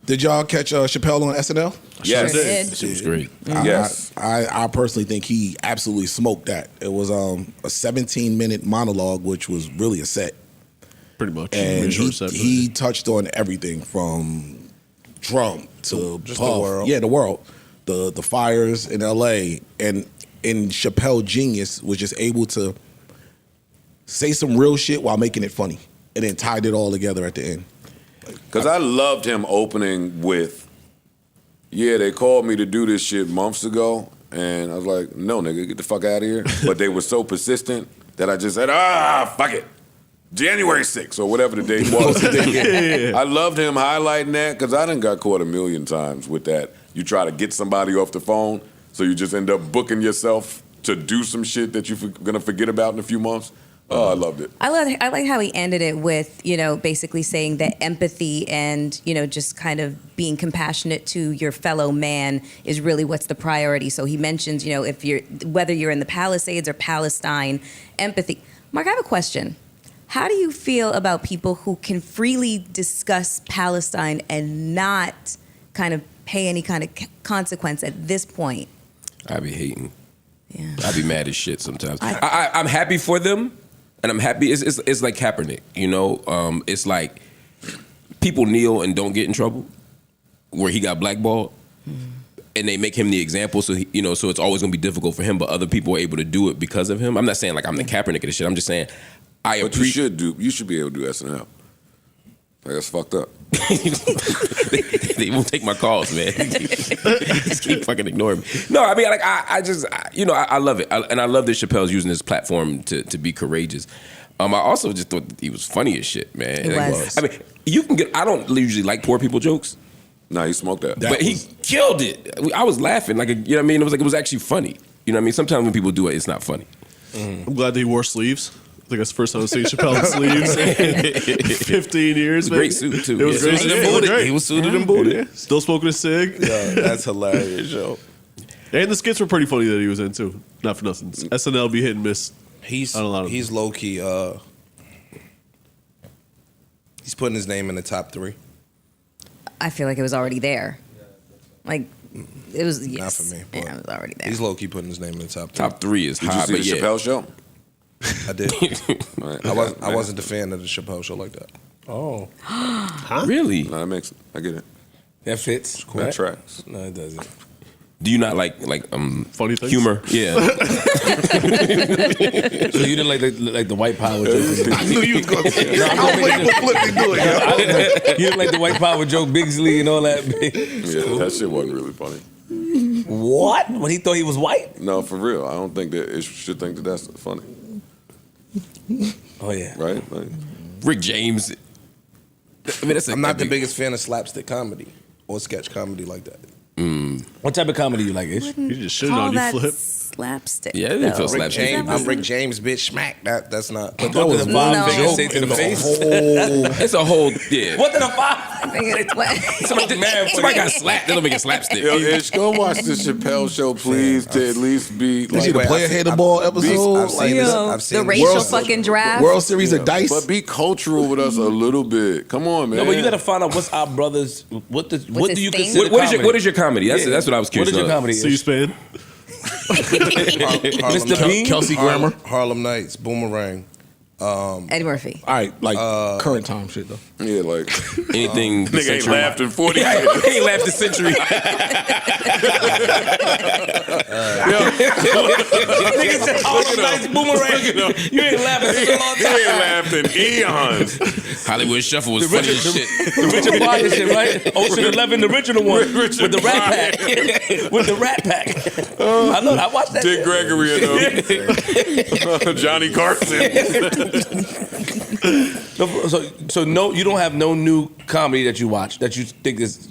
Did y'all catch Chappelle on SNL? Yes. Sure did. It was great. Yes. I personally think he absolutely smoked that. It was a 17-minute monologue, which was really a set. Pretty much. And Short set, he touched on everything from Trump to just Puff. the world. Yeah, the world. The fires in LA. And Chappelle genius was just able to say some real shit while making it funny. And then tied it all together at the end. Because I loved him opening with, they called me to do this shit months ago. And I was like, no, nigga, get the fuck out of here. But they were so persistent that I just said, fuck it. January 6th or whatever the date was. I loved him highlighting that because I done got caught a million times with that. You try to get somebody off the phone, so you just end up booking yourself to do some shit that you're going to forget about in a few months. Oh, I loved it. I like how he ended it with, basically saying that empathy and, just kind of being compassionate to your fellow man is really what's the priority. So he mentions, whether you're in the Palisades or Palestine, empathy. Mark, I have a question. How do you feel about people who can freely discuss Palestine and not kind of pay any kind of consequence at this point? I be hating. Yeah. I be mad as shit sometimes. I'm happy for them, and I'm happy. It's like Kaepernick, It's like people kneel and don't get in trouble, where he got blackballed, and they make him the example. So so it's always gonna be difficult for him. But other people are able to do it because of him. I'm not saying like I'm the Kaepernick of this shit. I'm just saying. But you should be able to do SNL. Like, that's fucked up. they won't take my calls, man. Just keep fucking ignoring me. No, I mean, like I love it, and I love that Chappelle's using his platform to be courageous. I also just thought that he was funny as shit, man. He was. I mean, you can get. I don't usually like poor people jokes. Nah, he smoked that. But he killed it. I was laughing, like It was actually funny. You know what I mean? Sometimes when people do it, it's not funny. I'm glad that he wore sleeves. I think that's the first time I've seen Chappelle in sleeves in 15 years. Great suit, too. It was great. He was suited and booted. Yeah. Still smoking a cig. Yeah, that's hilarious, yo. And the skits were pretty funny that he was in, too. Not for nothing. SNL be hit and miss. He's on a lot of low key. He's putting his name in the top 3. I feel like it was already there. Like, it was, Not for me. Yeah, it was already there. He's low key putting his name in the top 3. Top 3 is Did high, you but see the yeah. Chappelle show? I did. Right. I wasn't a fan of the Chappelle show like that. Oh. Huh? Really? No, that makes it. I get it. That fits. Cool. That tracks. No, it doesn't. Do you not like funny things? Humor? Yeah. So you didn't like the white power joke? I knew you was going to say No, that. I'm waiting for Flip to do it. You didn't like the white power joke, Bigsley and all that? Yeah, that shit wasn't really funny. What? When he thought he was white? No, for real. I don't think that it should think that that's funny. Oh yeah. Right? Like, Rick James. I mean, I'm not the biggest fan of slapstick comedy or sketch comedy like that. What type of comedy you like, Ish? You just shitted Call on you, that Flip. slapstick. Yeah, it didn't feel though. Rick slapstick. James, I'm Rick James, bitch, smack. That's not. But that was No. say to the face. It's a whole, yeah. What did a five? I think it's what? Somebody got slapped. They don't make it slapstick. yo, Ish, go watch the Chappelle show, please, to at least be Did you see the Wait, player I've- hated ball I've episode? seen this. Yo, I've seen the this. racial fucking draft. World Series of Dice. But be cultural with us a little bit. Come on, man. No, but you gotta find out what's our brothers. What do his you thing? consider? What is your comedy? That's what I was curious What is your about. comedy? C-SPAN. Mr. Bean? Kelsey Grammer. Harlem Nights, Boomerang. Eddie Murphy. All right, like current time shit though. Yeah, like, Anything. nigga ain't laughed in 40 years. He ain't laughed a century. Nigga said Harlem Nights Boomerang. You ain't laughing He since a long ain't time. laughed in eons. Hollywood Shuffle was funny as shit. The Richard Pryor shit, right? Ocean 11, the original one. Richard with the Rat Pryor. Pack. With the Rat Pack. I know, I watched that. Dick Gregory and Johnny Carson. So no, you don't have no new comedy that you watch that you think is,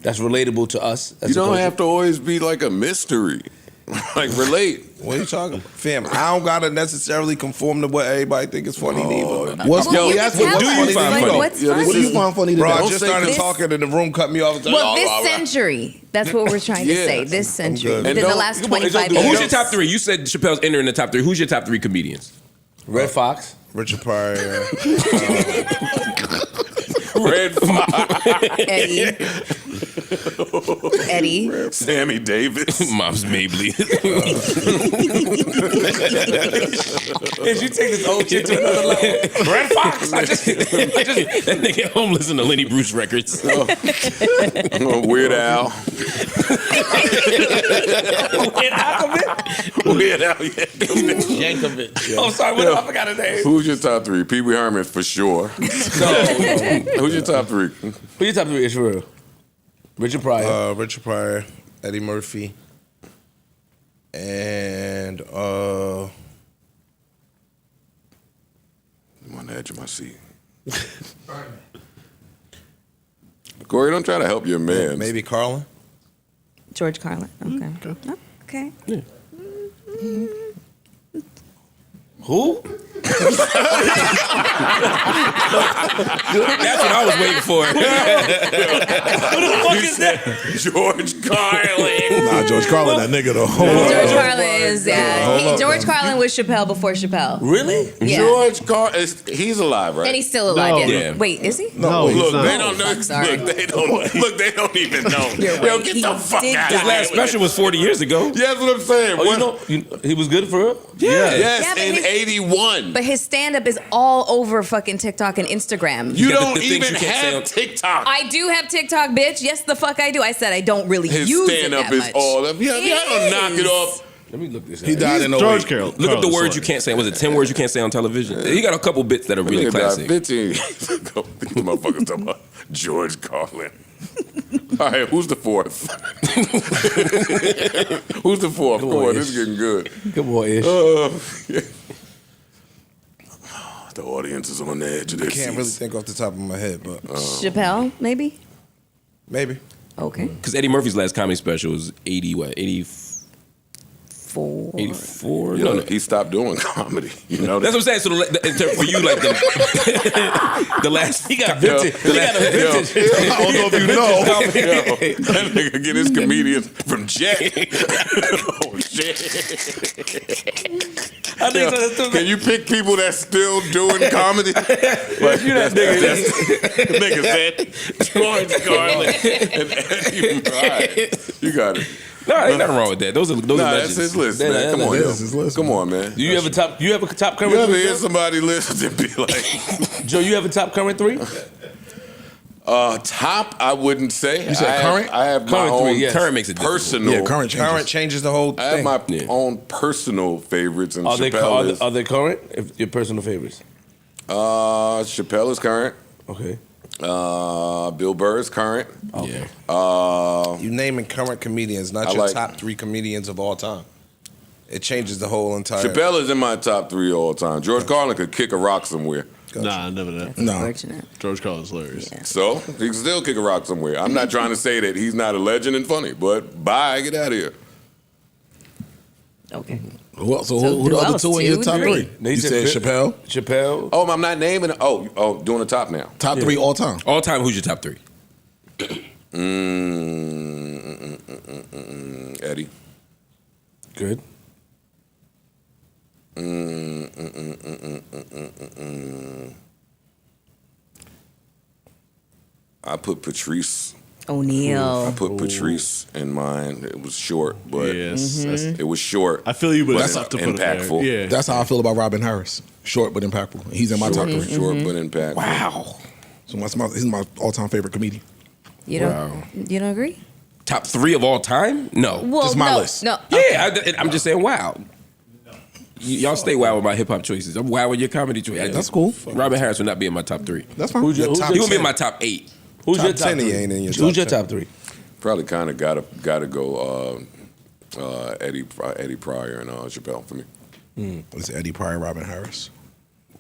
that's relatable to us. As You a don't culture? have to always be like a mystery. Like, relate. What are you talking about? Fam, I don't gotta necessarily conform to what everybody think is funny neither. What's Well, you that's can what tell do you us, find like, funny? what's Yeah, this What do you is- find funny Bro, I today? just say started this- talking and the room cut me off. Well, this century. That's what we're trying to Yeah. say. This century. good. Within And the don't- last come on, 25 don't- Oh, years. who's your top 3? You said Chappelle's entering the top 3. Who's your top 3 comedians? Red Fox. Richard Pryor. Red Fox. Eddie. Sammy Davis. Mom's Maybelline. If you take this old shit to another level, Red Fox. That nigga home listen to Lenny Bruce records. Weird Al. Weird Al Yankovic. Oh, sorry, what I forgot his name. Who's your top three? Pee Wee Herman for sure. No. Who's your top three? Who your top three is for real? Richard Pryor. Richard Pryor, Eddie Murphy, and I'm on the edge of my seat. Corey, don't try to help your man. maybe Carlin. George Carlin. Okay. Okay. Who? That's what I was waiting for. Who the fuck is that? George Carlin. Nah, George Carlin, that nigga though. George Carlin is George Carlin was Chappelle before Chappelle. Really? Yeah. George Carlin, he's alive, right? And he's still alive. No. yeah. Yeah. Wait, is he? No, he's Look, not. they don't know. fuck, sorry. Look, they don't even know. You're Yo, right. get He the fuck did out die. of His last special was 40 years ago. Yeah, that's what I'm saying. Oh, he was good for real? Yes, Yeah, but in his- 81. But his stand-up is all over fucking TikTok and Instagram. You got don't the things even you can't say have on- TikTok. I do have TikTok, bitch. Yes, the fuck I do. I said I don't really His use it stand-up that is much. all of. Yeah, It knock it is. off. Let me look this up. He died in George 08. Carroll. Look up the words sorry. you can't say. Was it 10 words you can't say on television? He got a couple bits that are really Nigga died classic. 15 years ago. These motherfuckers talking about George Carlin. All right, who's the fourth? Who's the fourth? Come on, this is getting good. Good boy, Ish. Yeah. The audience is on the edge of their I can't really seats. think off the top of my head, but Chappelle, maybe. maybe. Okay. Because Eddie Murphy's last comedy special was 84? No, he stopped doing comedy. You know That's what I'm saying. So for you, like the last, He got vintage. He got a vintage. I don't know if you know. That nigga get his comedians from Jack. Oh shit! I think so. That's still Can you pick people that's still doing comedy? Like, you that nigga. nigga said George Carlin and Eddie Pryor. You got it. No, ain't nothing wrong with that. Those are Nah, legends. that's his list, man. That- Come on, that yo. is his list, Come man. on, man. Do you have a top current You ever three? hear somebody list and be like, Joe, you have a top current three? top? I wouldn't say. You said current? I have my Current own three, yes. Current makes it difficult. personal. Yeah, current changes. Current changes the whole I have thing. my Yeah. own personal favorites, and Are they Chappelle is. are they current? If your personal favorites? Chappelle is current. Okay. Bill Burr is current. Yeah. You naming current comedians, not I your like- top 3 comedians of all time. It changes the whole entire. Chappelle is in my top 3 all time. George Carlin could kick a rock somewhere. Nah, never that. No. Unfortunate. George Carlin's hilarious. Yeah. So he can still kick a rock somewhere. I'm not trying to say that he's not a legend and funny, but bye, get out of here. Okay. Who else? So So who the who other else? two in your 2, top 3? 3? You said Chappelle. Chappelle. Oh, I'm not naming. Oh, doing the top now. Top 3 all time. All time, who's your top 3? Eddie. Good. I put Patrice. O'Neal. I put Patrice in mine. It was short, but Yes. it was short. I feel you, but But it's tough to put impactful. it there. Yeah. That's how I feel about Robin Harris. Short but impactful. He's in my top 3. Short but impactful. Wow. So he's my all-time favorite comedian. You don't. You don't agree? Top 3 of all time? No. Well, Just my no, list. No. Yeah, I'm just saying, wow. Y'all stay wild with my hip hop choices. I'm wild with your comedy choices. That's cool. Robin Harris would not be in my top 3. That's fine. Who's your- Your who's top He would be in 10. my top 8. Who's your Top top 10 he three? ain't in your Who's top your 10. top 3? Probably kind of gotta go Eddie Pryor and Chappelle for me. It's Eddie Pryor, Robin Harris.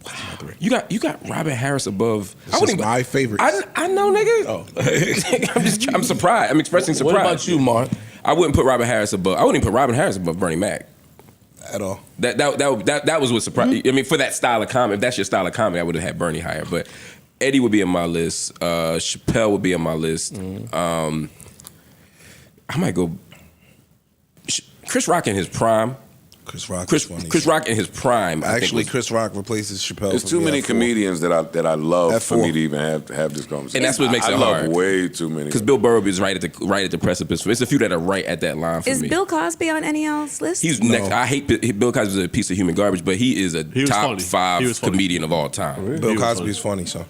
Wow. My 3. You got Robin Harris above. It's just my favorites. I know, nigga. Oh. I'm surprised. I'm expressing surprise. What about you, Mark? I wouldn't put Robin Harris above. I wouldn't even put Robin Harris above Bernie Mac. At all. That was what surprised. I mean, for that style of comedy, if that's your style of comedy, I would have had Bernie higher. But Eddie would be on my list. Chappelle would be on my list. I might go Chris Rock in his prime. Chris Rock. Chris is funny. Chris Rock in his prime. I think Actually, was- Chris Rock replaces Chappelle. There's for too me many at 4. comedians that I love At for 4. me to even have this conversation. And that's what makes it I hard. love way too many. because Bill Burr is right at the precipice. It's a few that are right at that line for Is me. Bill Cosby on any y'all's list? He's next. I hate Bill Cosby's a piece of human garbage, but he is a was top funny. He 5 was funny. comedian of all time. Bill He was Cosby's funny, so